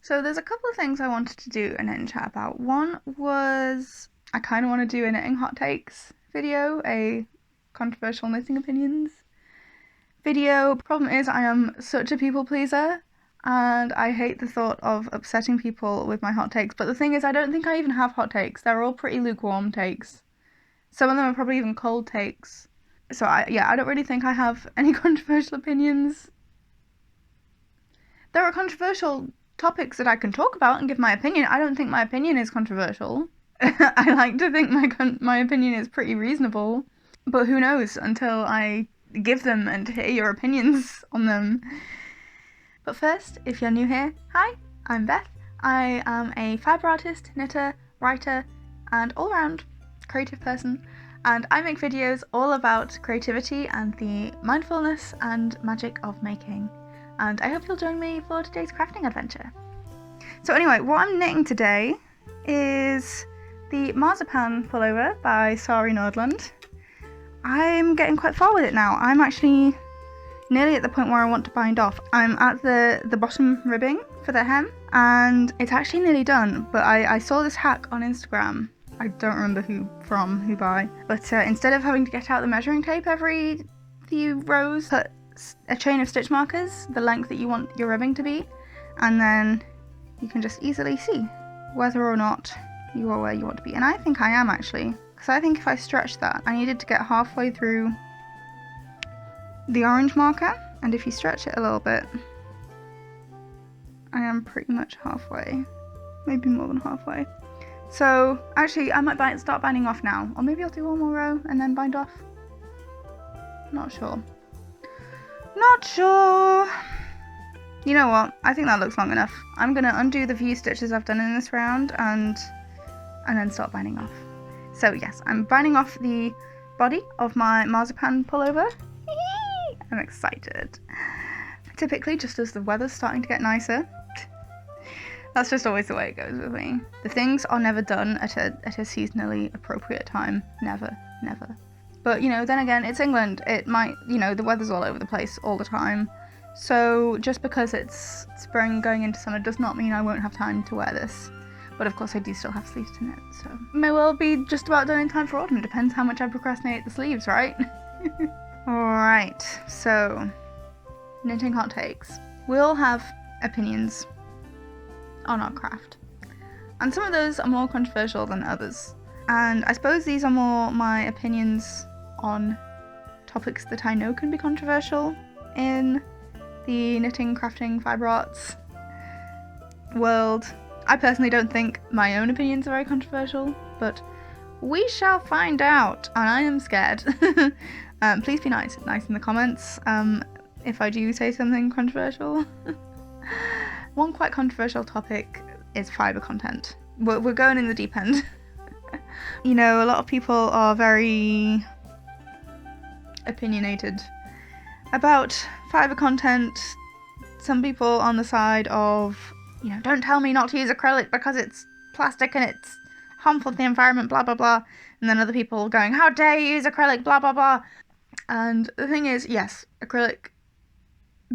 So there's a couple of things I wanted to do a knitting chat about. One was I kind of want to do a knitting hot takes video, a controversial knitting opinions video. Problem is I am such a people pleaser and I hate the thought of upsetting people with my hot takes. But the thing is, I don't think I even have hot takes. They're all pretty lukewarm takes. Some of them are probably even cold takes. So I don't really think I have any controversial opinions. There are controversial topics that I can talk about and give my opinion. I don't think my opinion is controversial. I like to think my opinion is pretty reasonable, but who knows until I give them and hear your opinions on them. But first, if you're new here, hi, I'm Beth. I am a fibre artist, knitter, writer, and all-round creative person, and I make videos all about creativity and the mindfulness and magic of making. And I hope you'll join me for today's crafting adventure. So anyway, what I'm knitting today is the Marzipan Pullover by Sari Nordlund. I'm getting quite far with it now. I'm actually nearly at the point where I want to bind off. I'm at the bottom ribbing for the hem, and it's actually nearly done, but I saw this hack on Instagram. I don't remember who by, but instead of having to get out the measuring tape every few rows, put a chain of stitch markers, the length that you want your ribbing to be, and then you can just easily see whether or not you are where you want to be. And I think I am actually, because I think if I stretch that, I needed to get halfway through the orange marker, and if you stretch it a little bit, I am pretty much halfway, maybe more than halfway. So actually I might start binding off now, or maybe I'll do one more row and then bind off. Not sure. You know what? I think that looks long enough. I'm going to undo the few stitches I've done in this round and then start binding off. So yes, I'm binding off the body of my Marzipan Pullover. I'm excited. Typically, just as the weather's starting to get nicer. That's just always the way it goes with me. The things are never done at a seasonally appropriate time. Never. But, then again, it's England. It might, the weather's all over the place all the time. So just because it's spring going into summer does not mean I won't have time to wear this. But of course I do still have sleeves to knit, so may well be just about done in time for autumn. Depends how much I procrastinate the sleeves, right? Alright, so knitting hot takes. We all have opinions on our craft. And some of those are more controversial than others. And I suppose these are more my opinions on topics that I know can be controversial in the knitting, crafting, fibre arts world. I personally don't think my own opinions are very controversial, but we shall find out, and I am scared. Please be nice in the comments if I do say something controversial. One quite controversial topic is fibre content. We're going in the deep end. A lot of people are very opinionated about fibre content. Some people on the side of, don't tell me not to use acrylic because it's plastic and it's harmful to the environment, blah blah blah. And then other people going, how dare you use acrylic, blah blah blah. And the thing is, yes, acrylic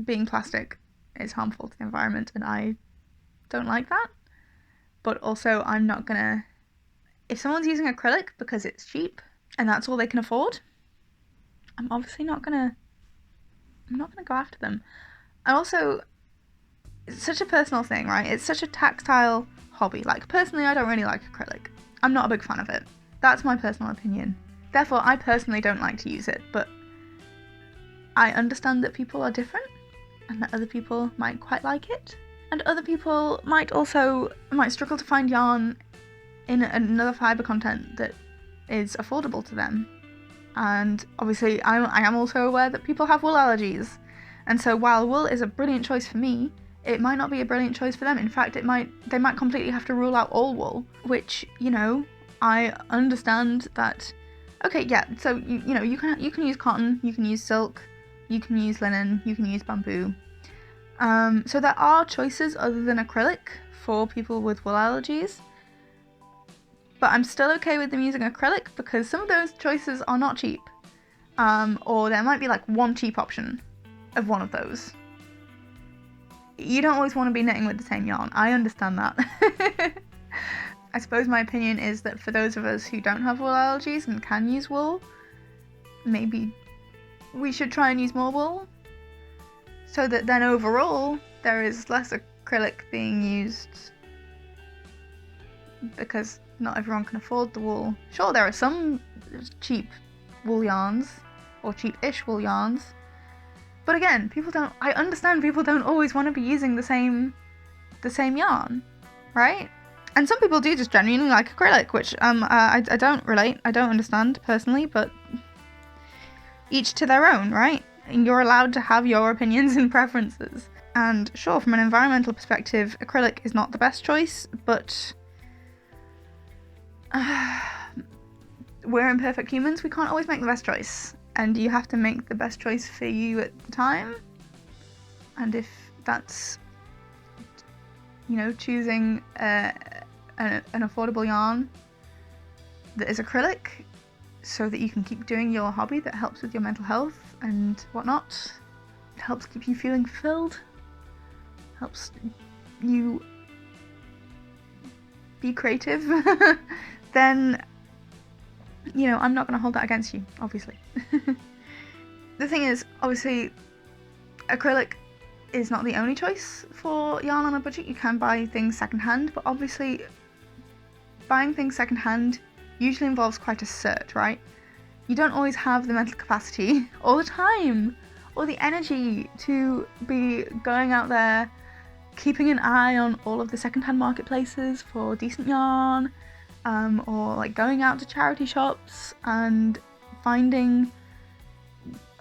being plastic is harmful to the environment, and I don't like that. But also, I'm not gonna, if someone's using acrylic because it's cheap and that's all they can afford, I'm obviously not gonna go after them. And also, it's such a personal thing, right? It's such a tactile hobby. Like, personally, I don't really like acrylic. I'm not a big fan of it. That's my personal opinion. Therefore, I personally don't like to use it, but I understand that people are different and that other people might quite like it. And other people might struggle to find yarn in another fibre content that is affordable to them. And obviously, I am also aware that people have wool allergies. And so while wool is a brilliant choice for me, it might not be a brilliant choice for them. In fact, they might completely have to rule out all wool, which, I understand that. Okay, yeah, so you can use cotton, you can use silk, you can use linen, you can use bamboo. So there are choices other than acrylic for people with wool allergies. But I'm still okay with them using acrylic because some of those choices are not cheap. Or there might be like one cheap option of one of those. you don't always want to be knitting with the same yarn. I understand that. I suppose my opinion is that for those of us who don't have wool allergies and can use wool, maybe we should try and use more wool, so that then overall there is less acrylic being used, because not everyone can afford the wool. Sure, there are some cheap wool yarns, or cheap-ish wool yarns, but again, I understand people don't always want to be using the same yarn, right? And some people do just genuinely like acrylic, which I don't relate, I don't understand personally, but each to their own, right? And you're allowed to have your opinions and preferences. And sure, from an environmental perspective, acrylic is not the best choice, but we're imperfect humans, we can't always make the best choice. And you have to make the best choice for you at the time. And if that's, choosing an affordable yarn that is acrylic, so that you can keep doing your hobby that helps with your mental health and whatnot, it helps keep you feeling fulfilled, helps you be creative, then, I'm not going to hold that against you, obviously. The thing is, obviously, acrylic is not the only choice for yarn on a budget. You can buy things secondhand, but obviously buying things secondhand usually involves quite a search, right? You don't always have the mental capacity or the time or the energy to be going out there, keeping an eye on all of the secondhand marketplaces for decent yarn, or like going out to charity shops and finding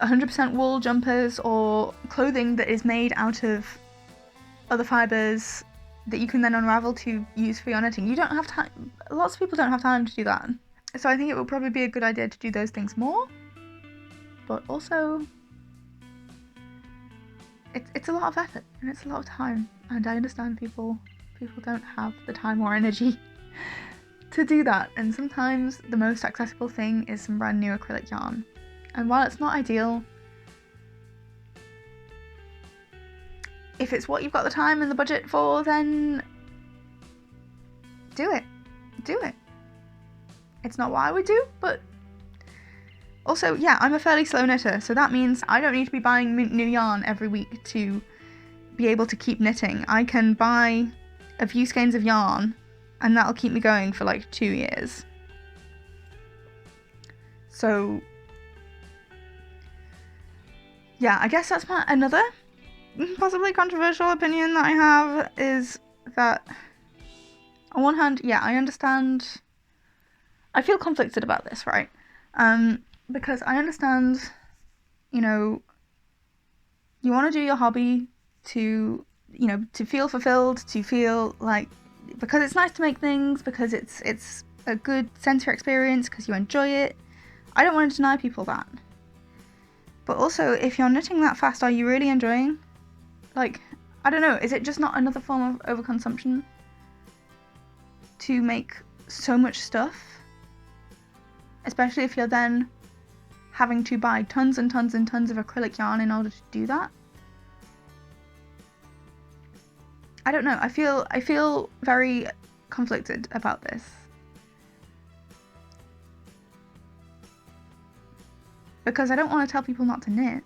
100% wool jumpers or clothing that is made out of other fibres that you can then unravel to use for your knitting. You don't have time. Lots of people don't have time to do that. So I think it would probably be a good idea to do those things more. But also, it's a lot of effort and it's a lot of time. And I understand people don't have the time or energy to do that. And sometimes the most accessible thing is some brand new acrylic yarn. And while it's not ideal, if it's what you've got the time and the budget for, then do it. Do it. It's not what I would do, but also, yeah, I'm a fairly slow knitter, so that means I don't need to be buying new yarn every week to be able to keep knitting. I can buy a few skeins of yarn and that'll keep me going for like 2 years. So yeah, I guess that's another possibly controversial opinion that I have, is that on one hand, yeah, I understand, I feel conflicted about this, right? Because I understand, you want to do your hobby to feel fulfilled, to feel like, because it's nice to make things, because it's a good sensory experience, because you enjoy it. I don't want to deny people that. But also, if you're knitting that fast, are you really enjoying? Like, I don't know, is it just not another form of overconsumption to make so much stuff? Especially if you're then having to buy tons and tons and tons of acrylic yarn in order to do that. I don't know, I feel very conflicted about this. Because I don't want to tell people not to knit.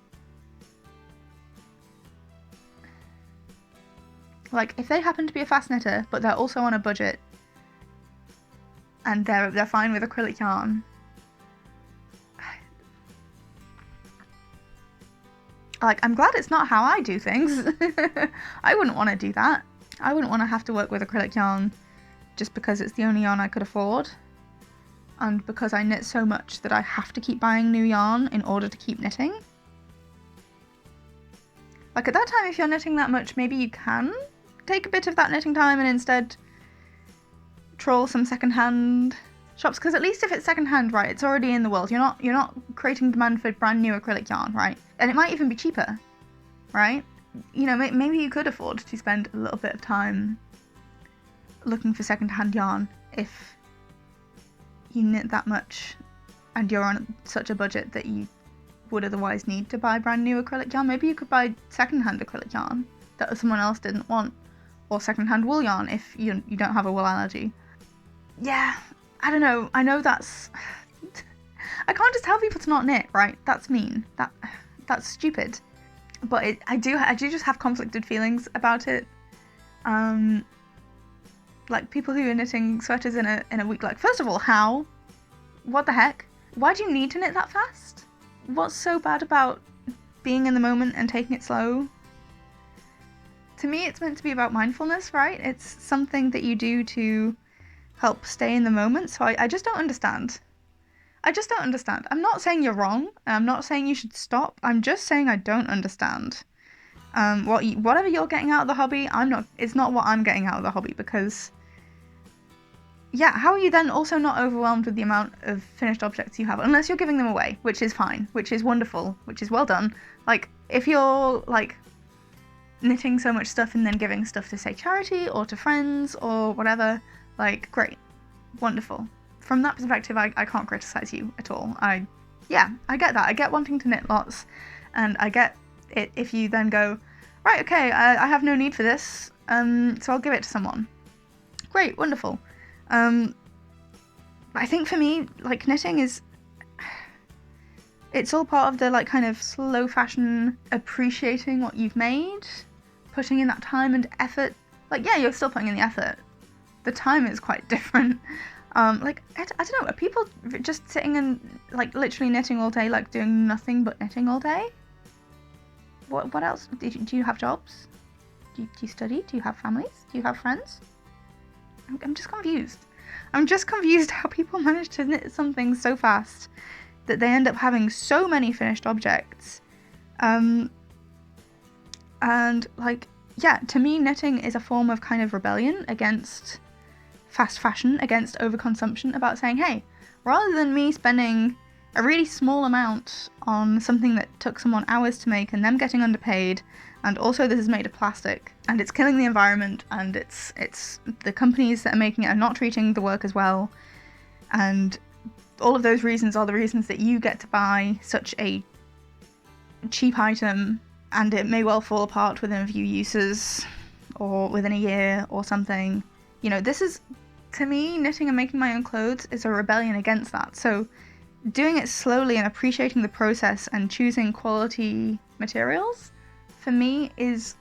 Like, if they happen to be a fast knitter, but they're also on a budget, and they're fine with acrylic yarn, like, I'm glad it's not how I do things. I wouldn't want to do that. I wouldn't want to have to work with acrylic yarn just because it's the only yarn I could afford, and because I knit so much that I have to keep buying new yarn in order to keep knitting. Like, at that time, if you're knitting that much, maybe you can take a bit of that knitting time and instead troll some secondhand shops, because at least if it's secondhand, right, it's already in the world. You're not creating demand for brand new acrylic yarn, right? And it might even be cheaper, right? Maybe you could afford to spend a little bit of time looking for secondhand yarn if you knit that much and you're on such a budget that you would otherwise need to buy brand new acrylic yarn. Maybe you could buy secondhand acrylic yarn that someone else didn't want, or secondhand wool yarn if you don't have a wool allergy. Yeah, I don't know. I know that's... I can't just tell people to not knit, right? That's mean. That's stupid. But I do just have conflicted feelings about it. Like, people who are knitting sweaters in a week, like, first of all, how? What the heck? Why do you need to knit that fast? What's so bad about being in the moment and taking it slow? To me, it's meant to be about mindfulness, right? It's something that you do to help stay in the moment, so I just don't understand. I just don't understand. I'm not saying you're wrong, and I'm not saying you should stop. I'm just saying I don't understand. Whatever you're getting out of the hobby, it's not what I'm getting out of the hobby, because yeah, how are you then also not overwhelmed with the amount of finished objects you have? Unless you're giving them away, which is fine, which is wonderful, which is well done. Like, if you're, like, knitting so much stuff and then giving stuff to, say, charity or to friends or whatever, like, great. Wonderful. From that perspective, I can't criticize you at all. I get that. I get wanting to knit lots, and I get it if you then go, right, okay, I have no need for this, so I'll give it to someone. Great, wonderful. I think for me, like, knitting it's all part of the, like, kind of slow fashion, appreciating what you've made, putting in that time and effort. Like, yeah, you're still putting in the effort. The time is quite different. Like, I don't know, are people just sitting and, like, literally knitting all day, like, doing nothing but knitting all day? What else? Do you have jobs? Do you study? Do you have families? Do you have friends? I'm just confused. I'm just confused how people manage to knit something so fast that they end up having so many finished objects. And, like, yeah, to me, knitting is a form of kind of rebellion against fast fashion, against overconsumption, about saying, hey, rather than me spending a really small amount on something that took someone hours to make and them getting underpaid, and also this is made of plastic and it's killing the environment, and it's the companies that are making it are not treating the workers well, and all of those reasons are the reasons that you get to buy such a cheap item, and it may well fall apart within a few uses or within a year or something. You know, this is, to me, knitting and making my own clothes is a rebellion against that. So doing it slowly and appreciating the process and choosing quality materials, for me, is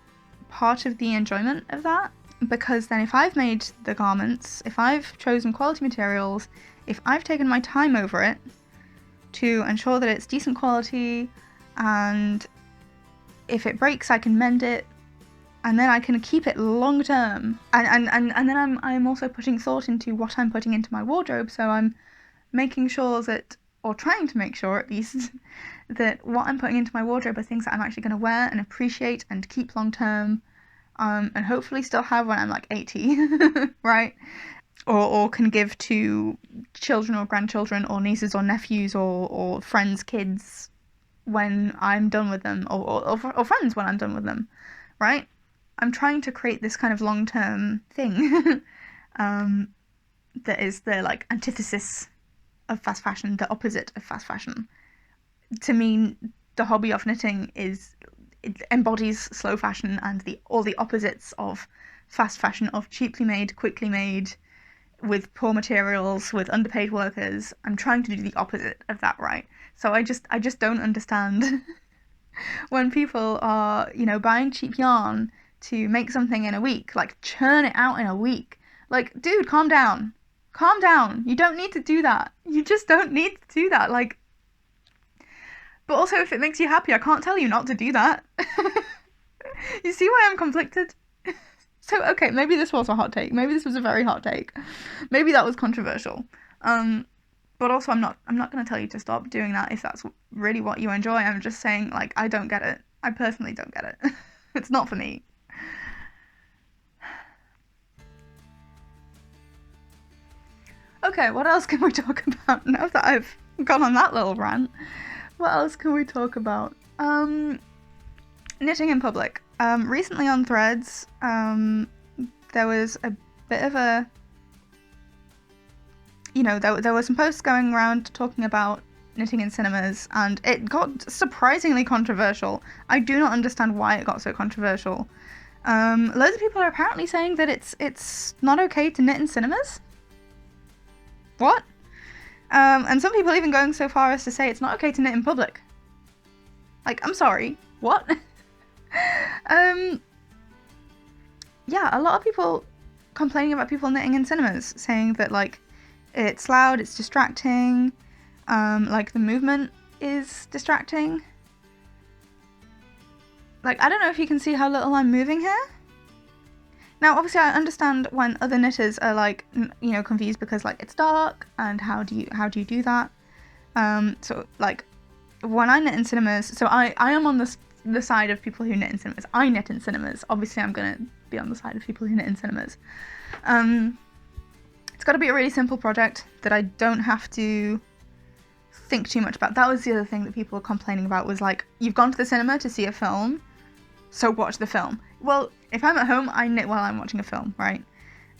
part of the enjoyment of that. Because then if I've made the garments, if I've chosen quality materials, if I've taken my time over it to ensure that it's decent quality, and if it breaks I can mend it, and then I can keep it long term, and then I'm also putting thought into what I'm putting into my wardrobe, so I'm making sure that, or trying to make sure at least, that what I'm putting into my wardrobe are things that I'm actually going to wear and appreciate and keep long term, and hopefully still have when I'm like 80, right? Or can give to children or grandchildren or nieces or nephews or friends' kids when I'm done with them, or friends when I'm done with them, right? I'm trying to create this kind of long-term thing that is the, like, antithesis of fast fashion, the opposite of fast fashion. To me, the hobby of knitting it embodies slow fashion and all the opposites of fast fashion, of cheaply made, quickly made, with poor materials, with underpaid workers. I'm trying to do the opposite of that, right? So I just don't understand when people are, you know, buying cheap yarn to make something in a week, like churn it out in a week. Like, dude, calm down. Calm down. You don't need to do that. You just don't need to do that. Like, but also, if it makes you happy, I can't tell you not to do that. You see why I'm conflicted? So, okay, maybe this was a hot take. Maybe this was a very hot take. Maybe that was controversial. But also, I'm not going to tell you to stop doing that if that's really what you enjoy. I'm just saying, like, I don't get it. I personally don't get it. It's not for me. Okay, what else can we talk about now that I've gone on that little rant? What else can we talk about? Knitting in public. Recently on Threads, there was a bit of a... You know, there were some posts going around talking about knitting in cinemas, and it got surprisingly controversial. I do not understand why it got so controversial. Loads of people are apparently saying that it's not okay to knit in cinemas. What? And some people even going so far as to say it's not okay to knit in public. Like, I'm sorry, what? Yeah, a lot of people complaining about people knitting in cinemas, saying that, like, it's loud, it's distracting, like, the movement is distracting. Like, I don't know if you can see how little I'm moving here. Now, obviously, I understand when other knitters are, like, you know, confused because, like, it's dark, and how do you do that? So, like, when I knit in cinemas, so I am on the side of people who knit in cinemas. I knit in cinemas. Obviously, I'm gonna be on the side of people who knit in cinemas. It's got to be a really simple project that I don't have to think too much about. That was the other thing that people were complaining about, was like, you've gone to the cinema to see a film, so watch the film. Well, if I'm at home, I knit while I'm watching a film, right?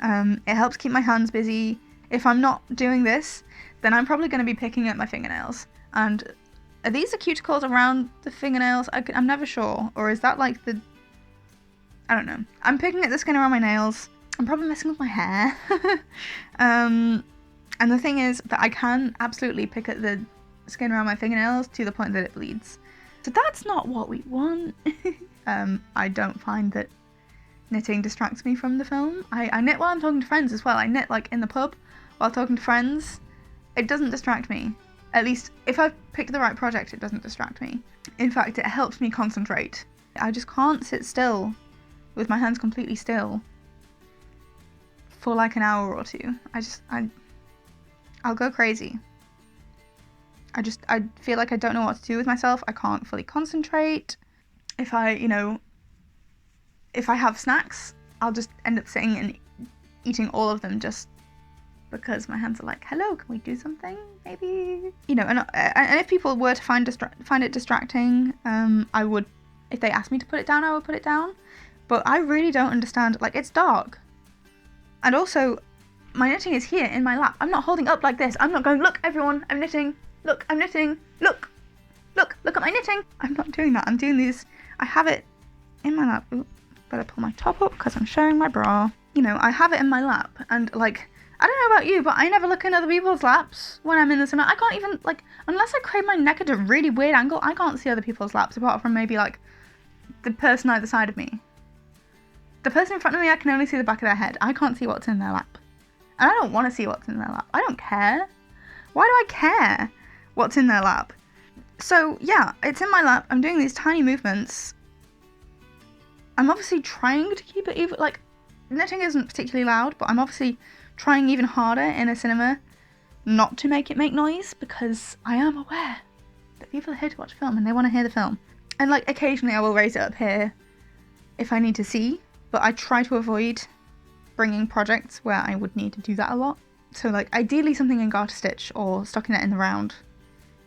It helps keep my hands busy. If I'm not doing this, then I'm probably going to be picking at my fingernails. And are these the cuticles around the fingernails? I'm never sure. Or is that like the... I don't know. I'm picking at the skin around my nails. I'm probably messing with my hair. And the thing is that I can absolutely pick at the skin around my fingernails to the point that it bleeds. So that's not what we want. I don't find that knitting distracts me from the film. I knit while I'm talking to friends as well. I knit like in the pub while talking to friends. It doesn't distract me. At least if I've picked the right project, it doesn't distract me. In fact, it helps me concentrate. I just can't sit still with my hands completely still for like an hour or two. I'll go crazy. I feel like I don't know what to do with myself. I can't fully concentrate. If I have snacks, I'll just end up sitting and eating all of them just because my hands are like, hello, can we do something? Maybe, you know. And if people were to find it distracting, I would, if they asked me to put it down, I would put it down. But I really don't understand. Like, it's dark, and also my knitting is here in my lap. I'm not holding up like this. I'm not going, look, everyone, I'm knitting. Look, I'm knitting. Look at my knitting. I'm not doing that. I'm doing these. I have it in my lap. Ooh, better pull my top up because I'm showing my bra. You know, I have it in my lap, and like, I don't know about you, but I never look in other people's laps when I'm in the cinema. I can't even, like, unless I crane my neck at a really weird angle, I can't see other people's laps apart from maybe like the person either side of me. The person in front of me, I can only see the back of their head. I can't see what's in their lap. And I don't want to see what's in their lap. I don't care. Why do I care what's in their lap? So yeah, it's in my lap. I'm doing these tiny movements. I'm obviously trying to keep it even, like, knitting isn't particularly loud, but I'm obviously trying even harder in a cinema not to make it make noise, because I am aware that people are here to watch a film and they want to hear the film. And like, occasionally I will raise it up here if I need to see, but I try to avoid bringing projects where I would need to do that a lot. So like, ideally something in garter stitch or stockinette in the round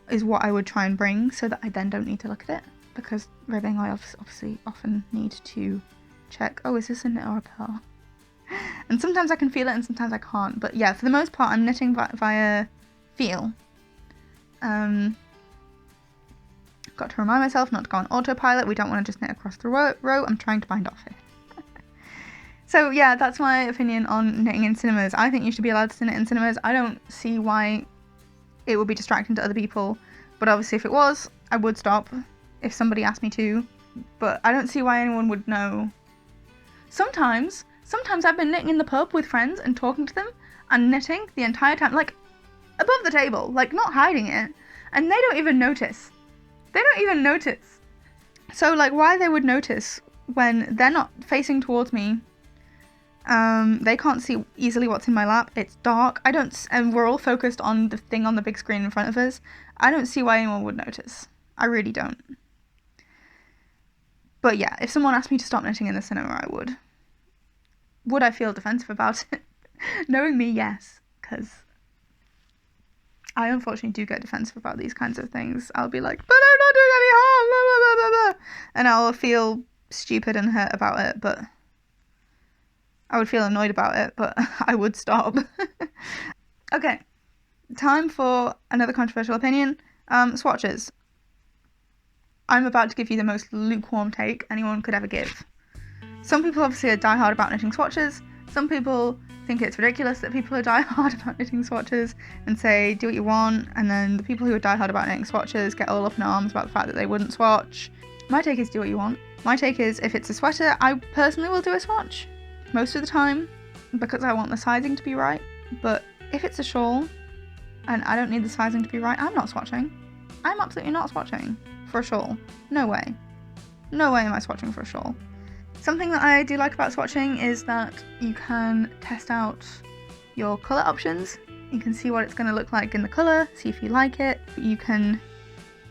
is what I would try and bring, so that I then don't need to look at it, because ribbing I obviously often need to check, oh, is this a knit or a purl? And sometimes I can feel it and sometimes I can't, but yeah, for the most part I'm knitting via feel. Got to remind myself not to go on autopilot. We don't want to just knit across the row. I'm trying to bind off here. So yeah, that's my opinion on knitting in cinemas. I think you should be allowed to knit in cinemas. I don't see why it would be distracting to other people, but obviously if it was, I would stop if somebody asked me to, but I don't see why anyone would know. Sometimes I've been knitting in the pub with friends and talking to them and knitting the entire time, like above the table, like not hiding it, and they don't even notice. They don't even notice. So like, why they would notice when they're not facing towards me? They can't see easily what's in my lap. It's dark. And we're all focused on the thing on the big screen in front of us. I don't see why anyone would notice. I really don't. But yeah, if someone asked me to stop knitting in the cinema, I would. Would I feel defensive about it? Knowing me, yes, because I unfortunately do get defensive about these kinds of things. I'll be like, but I'm not doing any harm, blah, blah, blah, blah, blah. And I'll feel stupid and hurt about it, but I would feel annoyed about it, but I would stop. Okay, time for another controversial opinion. Swatches. I'm about to give you the most lukewarm take anyone could ever give. Some people obviously are diehard about knitting swatches. Some people think it's ridiculous that people are diehard about knitting swatches and say do what you want, and then the people who are diehard about knitting swatches get all up in arms about the fact that they wouldn't swatch. My take is do what you want. My take is if it's a sweater, I personally will do a swatch most of the time because I want the sizing to be right. But if it's a shawl and I don't need the sizing to be right, I'm not swatching. I'm absolutely not swatching for a shawl. No way. No way am I swatching for a shawl. Something that I do like about swatching is that you can test out your colour options. You can see what it's going to look like in the colour, see if you like it. You can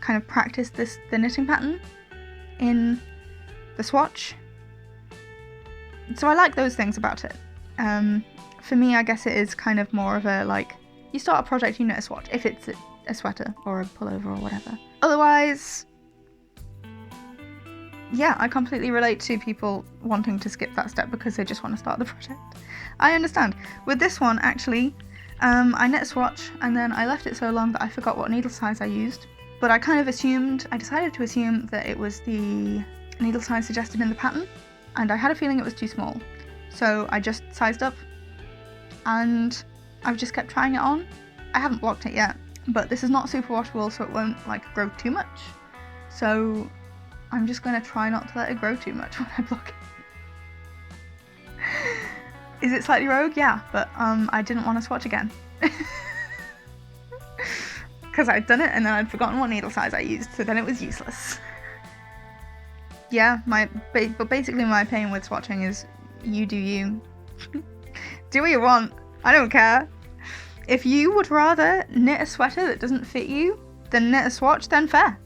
kind of practice the knitting pattern in the swatch. So I like those things about it. For me, I guess it is kind of more of a, like, you start a project, you knit a swatch, if it's a sweater or a pullover or whatever. Otherwise, yeah, I completely relate to people wanting to skip that step because they just want to start the project. I understand. With this one, actually, I knit a swatch and then I left it so long that I forgot what needle size I used. But I decided to assume that it was the needle size suggested in the pattern, and I had a feeling it was too small. So I just sized up and I've just kept trying it on. I haven't blocked it yet, but this is not super washable, so it won't like grow too much. So I'm just going to try not to let it grow too much when I block it. Is it slightly rogue? Yeah, but I didn't want to swatch again. Because I'd done it and then I'd forgotten what needle size I used, so then it was useless. Yeah, but basically my opinion with swatching is you do you. Do what you want. I don't care. If you would rather knit a sweater that doesn't fit you than knit a swatch, then fair.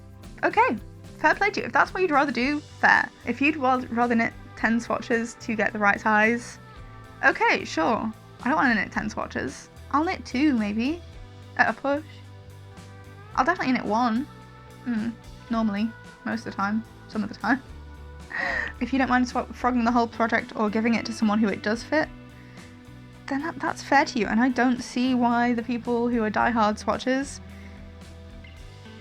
Okay, fair play to you. If that's what you'd rather do, fair. If you'd rather knit 10 swatches to get the right size, okay, sure. I don't want to knit 10 swatches. I'll knit 2 maybe, at a push. I'll definitely knit 1. Normally, most of the time, some of the time. If you don't mind frogging the whole project or giving it to someone who it does fit, then that's fair to you, and I don't see why the people who are diehard swatchers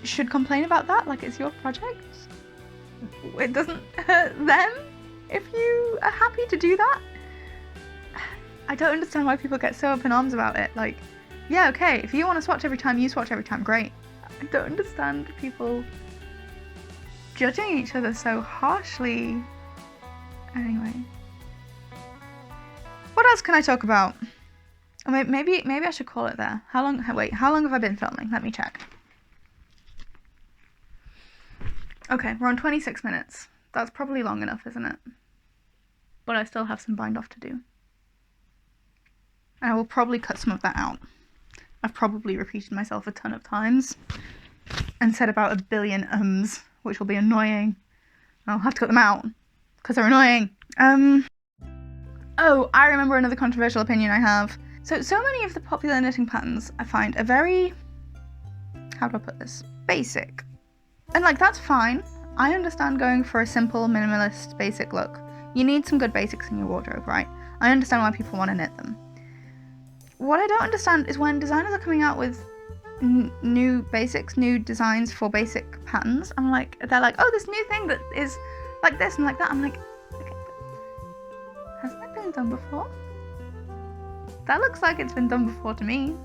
should complain about that. Like, it's your project. It doesn't hurt them if you are happy to do that. I don't understand why people get so up in arms about it. Like, yeah, okay, if you want to swatch every time, you swatch every time, great. I don't understand people judging each other so harshly. Anyway. What else can I talk about? Maybe I should call it there. How long have I been filming? Let me check. Okay, we're on 26 minutes. That's probably long enough, isn't it? But I still have some bind off to do. And I will probably cut some of that out. I've probably repeated myself a ton of times and said about 1 billion ums, which will be annoying. I'll have to cut them out because they're annoying. Oh, I remember another controversial opinion I have. So many of the popular knitting patterns I find are very, how do I put this? Basic. And like, that's fine. I understand going for a simple, minimalist, basic look. You need some good basics in your wardrobe, right? I understand why people want to knit them. What I don't understand is when designers are coming out with new basics, new designs for basic patterns. They're like, oh, this new thing that is like this and like that. I'm like, okay, hasn't that been done before? That looks like it's been done before to me.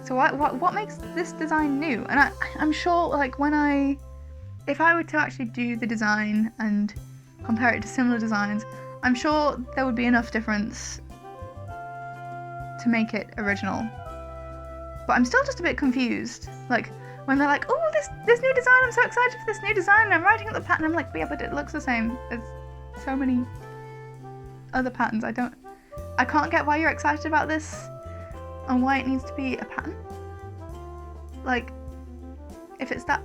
So what makes this design new? And I'm sure, like, if I were to actually do the design and compare it to similar designs, I'm sure there would be enough difference to make it original. But I'm still just a bit confused. Like, when they're like, oh, this new design, I'm so excited for this new design, and I'm writing up the pattern, I'm like, yeah, but it looks the same as so many other patterns. I can't get why you're excited about this and why it needs to be a pattern. Like, if it's that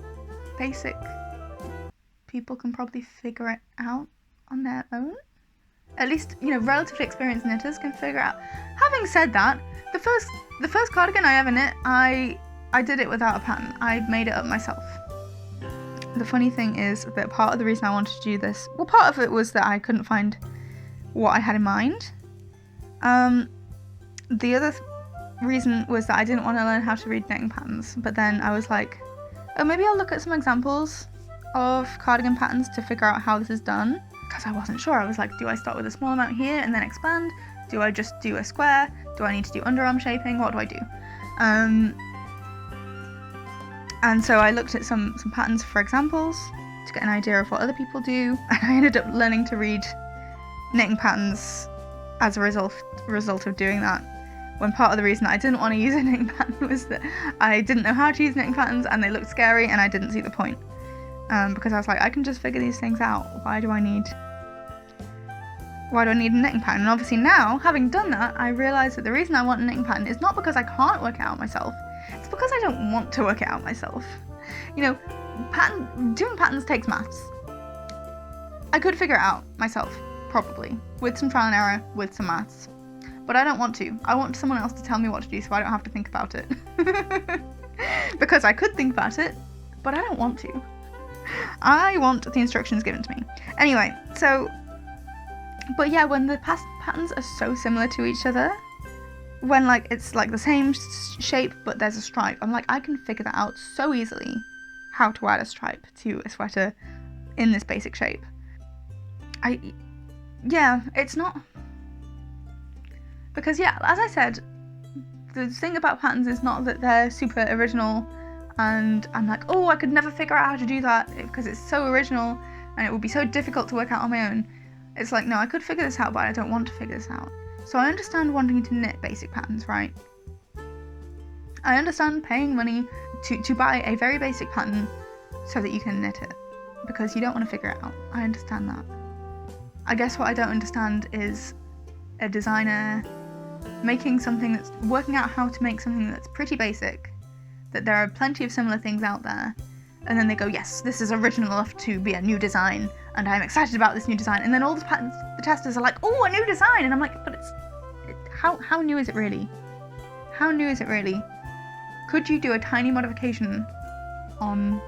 basic, people can probably figure it out on their own. At least, relatively experienced knitters can figure out. Having said that, the first cardigan I ever knit, I did it without a pattern. I made it up myself. The funny thing is that part of the reason I wanted to do this, well, part of it was that I couldn't find what I had in mind. The other reason was that I didn't want to learn how to read knitting patterns, but then I was like, oh, maybe I'll look at some examples of cardigan patterns to figure out how this is done. because I wasn't sure. I was like, do I start with a small amount here and then expand? Do I just do a square? Do I need to do underarm shaping? What do I do? And so I looked at some patterns for examples to get an idea of what other people do, and I ended up learning to read knitting patterns as a result of doing that. When part of the reason I didn't want to use a knitting pattern was that I didn't know how to use knitting patterns and they looked scary and I didn't see the point. Because I was like, I can just figure these things out. Why do I need a knitting pattern? And obviously now, having done that, I realise that the reason I want a knitting pattern is not because I can't work it out myself. It's because I don't want to work it out myself. You know, doing patterns takes maths. I could figure it out myself, probably, with some trial and error, with some maths. But I don't want to. I want someone else to tell me what to do so I don't have to think about it. Because I could think about it, but I don't want to. I want the instructions given to me. Anyway, so... But yeah, when the patterns are so similar to each other, when like it's like the same shape but there's a stripe, I'm like, I can figure that out so easily, how to add a stripe to a sweater in this basic shape. Yeah, it's not... Because yeah, as I said, the thing about patterns is not that they're super original and I'm like, oh, I could never figure out how to do that because it's so original and it would be so difficult to work out on my own. It's like, no, I could figure this out, but I don't want to figure this out. So I understand wanting to knit basic patterns, right? I understand paying money to buy a very basic pattern so that you can knit it, because you don't want to figure it out. I understand that. I guess what I don't understand is a designer working out how to make something that's pretty basic, that there are plenty of similar things out there, and then they go, yes, this is original enough to be a new design, and I'm excited about this new design, and then all the testers are like, oh, a new design, and I'm like, but how new is it really? How new is it really? Could you do a tiny modification on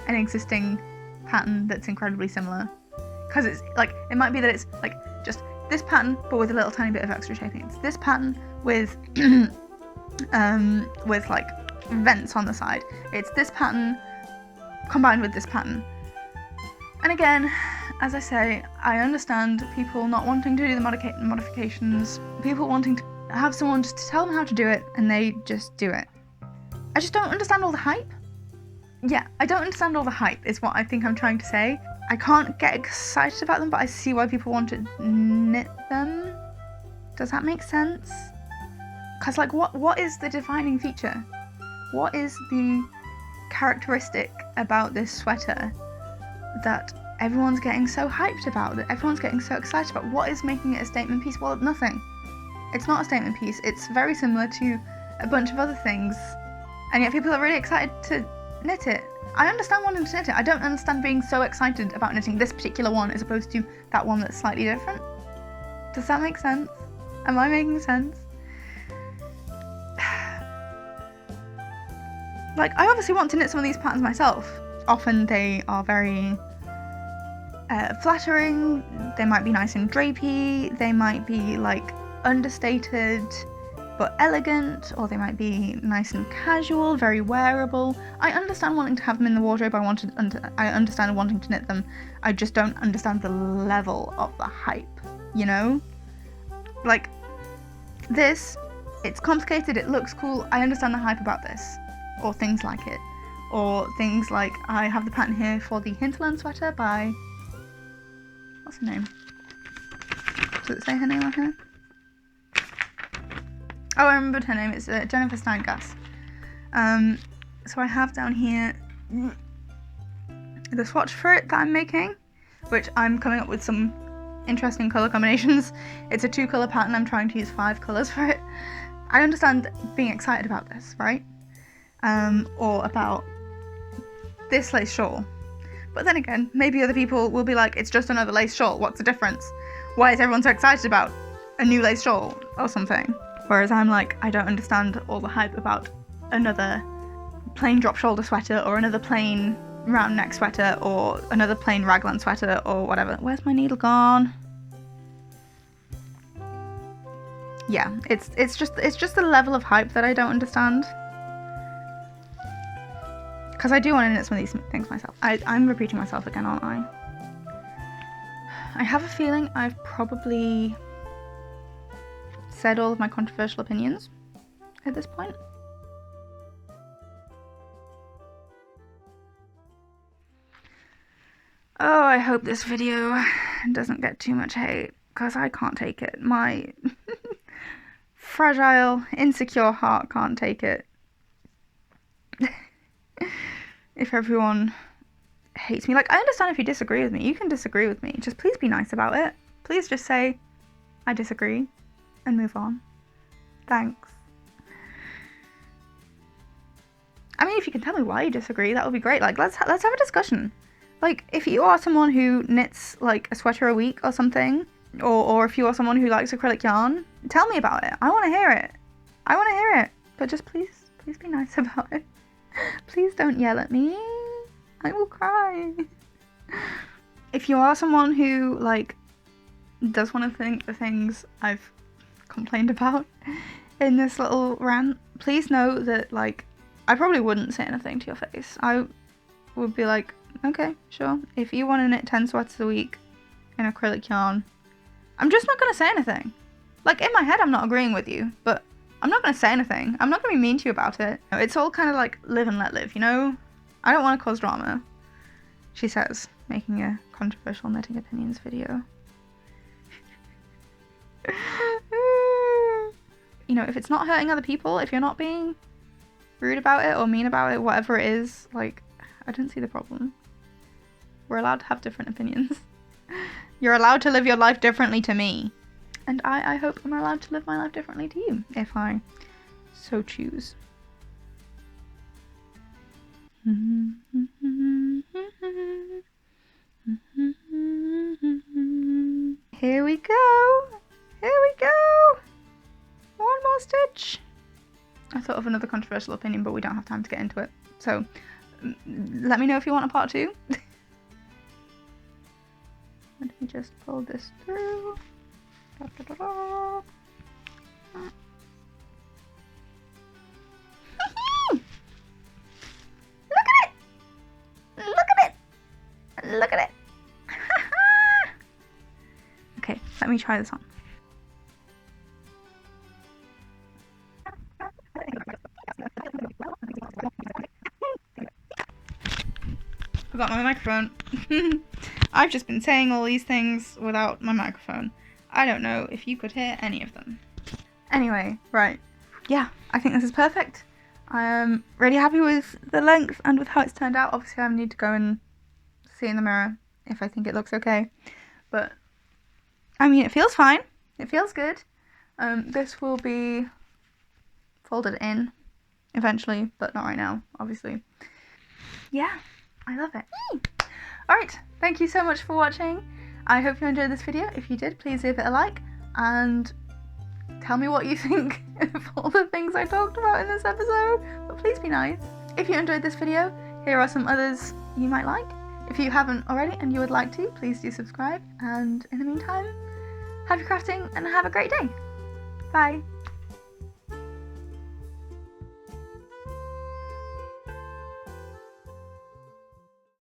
an existing pattern that's incredibly similar? Because it's like, it might be that it's like just this pattern but with a little tiny bit of extra shaping. It's this pattern with like vents on the side. It's this pattern combined with this pattern. And again, as I say, I understand people not wanting to do the modifications, people wanting to have someone just to tell them how to do it and they just do it. I just don't understand all the hype. Yeah, I don't understand all the hype is what I think I'm trying to say. I can't get excited about them, but I see why people want to knit them. Does that make sense? Because like, what is the defining feature? What is the characteristic about this sweater that everyone's getting so hyped about, that everyone's getting so excited about? What is making it a statement piece? Well, nothing. It's not a statement piece. It's very similar to a bunch of other things, and yet people are really excited to knit it. I understand wanting to knit it. I don't understand being so excited about knitting this particular one as opposed to that one that's slightly different. Does that make sense? Am I making sense? Like, I obviously want to knit some of these patterns myself. Often they are very flattering, they might be nice and drapey, they might be like understated but elegant, or they might be nice and casual, very wearable. I understand wanting to have them in the wardrobe, I understand wanting to knit them. I just don't understand the level of the hype, you know? Like, this, it's complicated, it looks cool, I understand the hype about this. Or things like it. Or things like, I have the pattern here for the Hinterland sweater by... What's her name? Does it say her name on here? Oh, I remembered her name. It's Jennifer Steingass. So I have down here the swatch for it that I'm making, which I'm coming up with some interesting colour combinations. It's a 2-colour pattern. I'm trying to use 5 colours for it. I understand being excited about this, right? Or about this lace shawl. But then again, maybe other people will be like, it's just another lace shawl. What's the difference? Why is everyone so excited about a new lace shawl or something? Whereas I'm like, I don't understand all the hype about another plain drop shoulder sweater or another plain round neck sweater or another plain raglan sweater or whatever. Where's my needle gone? Yeah, it's just the level of hype that I don't understand. Because I do want to knit some of these things myself. I'm repeating myself again, aren't I? I have a feeling I've probably said all of my controversial opinions at this point. Oh, I hope this video doesn't get too much hate, because I can't take it. My fragile, insecure heart can't take it. If everyone hates me. Like, I understand if you disagree with me. You can disagree with me. Just please be nice about it. Please just say, I disagree, and move on. Thanks. I mean, if you can tell me why you disagree, that would be great. Like, let's have a discussion. Like, if you are someone who knits, like, a sweater a week or something, or if you are someone who likes acrylic yarn, tell me about it. I want to hear it. I want to hear it. But just please be nice about it. Please don't yell at me. I will cry. If you are someone who, like, does want to think the things I've complained about in this little rant, please know that, like, I probably wouldn't say anything to your face. I would be like, okay, sure. If you want to knit 10 sweaters a week in acrylic yarn, I'm just not going to say anything. Like, in my head, I'm not agreeing with you, but I'm not going to say anything. I'm not going to be mean to you about it. It's all kind of like live and let live, you know? I don't want to cause drama, she says, making a controversial knitting opinions video. You know, if it's not hurting other people, if you're not being rude about it or mean about it, whatever it is, like, I don't see the problem. We're allowed to have different opinions. You're allowed to live your life differently to me. And I hope I'm allowed to live my life differently to you, if I so choose. Here we go. Here we go. One more stitch. I thought of another controversial opinion, but we don't have time to get into it. So let me know if you want a part 2. Let me just pull this through. Da, da, da, da. Look at it! Look at it! Look at it! Okay, let me try this on. Forgot my microphone. I've just been saying all these things without my microphone. I don't know if you could hear any of them. Anyway, right. Yeah, I think this is perfect. I am really happy with the length and with how it's turned out. Obviously, I need to go and see in the mirror if I think it looks okay. But, I mean, it feels fine. It feels good. This will be folded in eventually, but not right now, obviously. Yeah, I love it. Alright, thank you so much for watching. I hope you enjoyed this video. If you did, please give it a like and tell me what you think of all the things I talked about in this episode, but please be nice. If you enjoyed this video, here are some others you might like. If you haven't already and you would like to, please do subscribe, and in the meantime, happy crafting and have a great day. Bye.